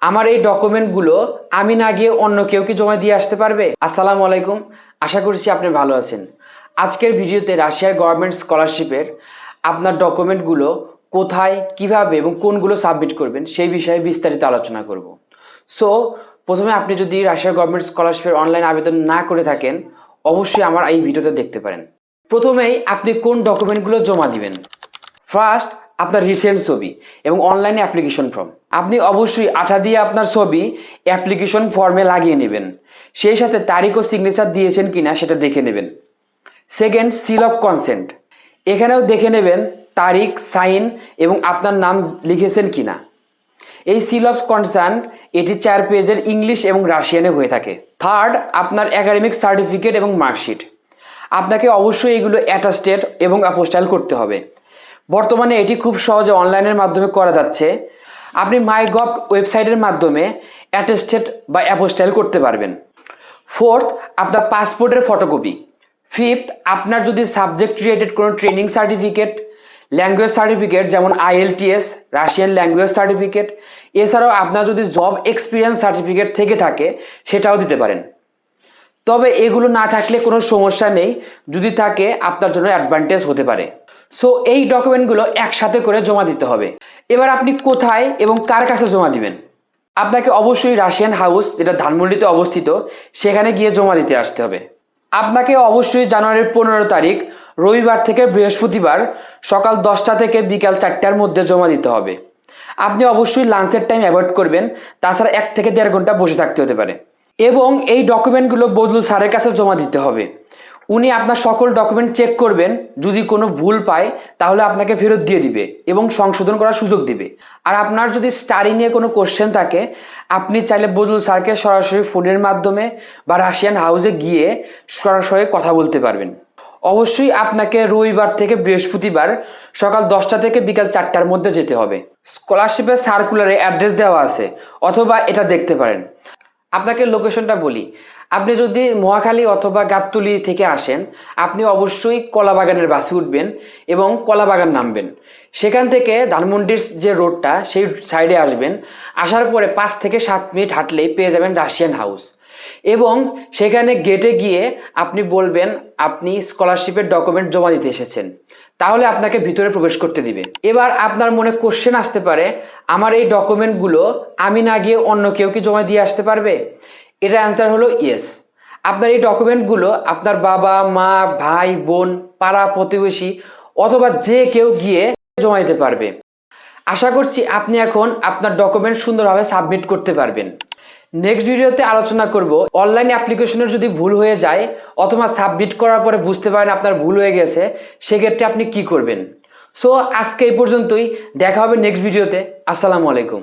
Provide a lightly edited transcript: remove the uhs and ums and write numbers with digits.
আমার এই ডকুমেন্টগুলো আমি না গিয়ে অন্য কেউ কি জমা দিয়ে আসতে পারবে? আসসালামু আলাইকুম, আশা করছি আপনি ভালো আছেন। আজকের ভিডিওতে রাশিয়ার গভর্নমেন্ট স্কলারশিপের আপনার ডকুমেন্টগুলো কোথায়, কিভাবে এবং কোনগুলো সাবমিট করবেন সেই বিষয়ে বিস্তারিত আলোচনা করব। সো প্রথমে আপনি যদি রাশিয়ার গভর্নমেন্ট স্কলারশিপের অনলাইন আবেদন না করে থাকেন, অবশ্যই আমার এই ভিডিওতে দেখতে পারেন। প্রথমেই আপনি কোন ডকুমেন্টগুলো জমা দিবেন। ফার্স্ট, আপনার রিসেন্ট ছবি এবং অনলাইনে অ্যাপ্লিকেশন ফর্ম। আপনি অবশ্যই আঠা দিয়ে আপনার ছবি অ্যাপ্লিকেশন ফর্মে লাগিয়ে নেবেন, সেই সাথে তারিখ ও সিগনেচার দিয়েছেন কিনা সেটা দেখে নেবেন। Second, seal of consent. এখানেও দেখে নেবেন তারিখ, সাইন এবং আপনার নাম লিখেছেন কিনা। এই সিল অফ কনসেন্ট এটি 4 পেজের ইংলিশ এবং রাশিয়ানে হয়ে থাকে। থার্ড, আপনার একাডেমিক সার্টিফিকেট এবং মার্কশিট। আপনাকে অবশ্যই এগুলো অ্যাটাস্টেড এবং অ্যাপোস্টাইল করতে হবে। বর্তমানে এটি খুব সহজে অনলাইনের মাধ্যমে করা যাচ্ছে। আপনি মাইগভ ওয়েবসাইটের মাধ্যমে অ্যাটেস্টেড বা অ্যাপোস্টাইল করতে পারবেন। ফোর্থ, আপনার পাসপোর্টের ফটোকপি। ফিফথ, আপনার যদি সাবজেক্ট রিলেটেড কোনো ট্রেনিং সার্টিফিকেট, ল্যাঙ্গুয়েজ সার্টিফিকেট যেমন IELTS, রাশিয়ান ল্যাঙ্গুয়েজ সার্টিফিকেট, এছাড়াও আপনার যদি জব এক্সপিরিয়েন্স সার্টিফিকেট থেকে থাকে সেটাও দিতে পারেন। তবে এগুলো না থাকলে কোনো সমস্যা নেই, যদি থাকে আপনার জন্য অ্যাডভান্টেজ হতে পারে। সো এই ডকুমেন্টগুলো একসাথে করে জমা দিতে হবে। এবার আপনি কোথায় এবং কার কাছে জমা দিবেন? আপনাকে অবশ্যই রাশিয়ান হাউস, যেটা ধানমন্ডিতে অবস্থিত, সেখানে গিয়ে জমা দিতে আসতে হবে। আপনাকে অবশ্যই জানুয়ারির 15 তারিখ রবিবার থেকে বৃহস্পতিবার সকাল 10টা থেকে বিকাল 4টার মধ্যে জমা দিতে হবে। আপনি অবশ্যই লাঞ্চের টাইম অ্যাভয়েড করবেন, তাছাড়া 1 থেকে 1.5 ঘন্টা বসে থাকতে হতে পারে। এবং এই ডকুমেন্টগুলো বদলু স্যারের কাছে জমা দিতে হবে। উনি আপনার সকল ডকুমেন্ট চেক করবেন, যদি কোনো ভুল পায় তাহলে আপনাকে ফেরত দিয়ে দিবে এবং সংশোধন করার সুযোগ দিবে। আর আপনার যদি স্টাডি নিয়ে কোনো কোশ্চেন থাকে, আপনি চাইলে বদলু স্যারকে সরাসরি ফোনের মাধ্যমে বা রাশিয়ান হাউসে গিয়ে সরাসরি কথা বলতে পারবেন। অবশ্যই আপনাকে রবিবার থেকে বৃহস্পতিবার সকাল 10টা থেকে বিকাল 4টার মধ্যে যেতে হবে। স্কলারশিপের সার্কুলারে অ্যাড্রেস দেওয়া আছে, অথবা এটা দেখতে পারেন। আপনাকে লোকেশনটা বলি, আপনি যদি মহাখালী অথবা গাবতলী থেকে আসেন, আপনি অবশ্যই কলাবাগানের বাসে উঠবেন এবং কলাবাগান নামবেন। সেখান থেকে ধানমন্ডির যে রোডটা, সেই সাইডে আসবেন। আসার পরে 5 থেকে 7 মিনিট হাঁটলেই পেয়ে যাবেন রাশিয়ান হাউস। এবং সেখানে গেটে গিয়ে আপনি বলবেন আপনি স্কলারশিপের ডকুমেন্ট জমা দিতে এসেছেন, তাহলে আপনাকে ভিতরে প্রবেশ করতে দিবে। এবার আপনার মনে কোশ্চেন আসতে পারে, আমার এই ডকুমেন্টগুলো আমি না গিয়ে অন্য কেউ কি জমা দিয়ে আসতে পারবে? এটা অ্যান্সার হলো ইয়েস। আপনার এই ডকুমেন্টগুলো আপনার বাবা, মা, ভাই, বোন, পাড়া প্রতিবেশী অথবা যে কেউ গিয়ে জমা দিতে পারবে। আশা করছি আপনি এখন আপনার ডকুমেন্ট সুন্দরভাবে সাবমিট করতে পারবেন। নেক্সট ভিডিওতে আলোচনা করব অনলাইন অ্যাপ্লিকেশনের যদি ভুল হয়ে যায় অথবা সাবমিট করার পরে বুঝতে পারেন আপনার ভুল হয়ে গেছে, সেক্ষেত্রে আপনি কি করবেন। সো আজকে এই পর্যন্তই, দেখা হবে নেক্সট ভিডিওতে। আসসালামু আলাইকুম।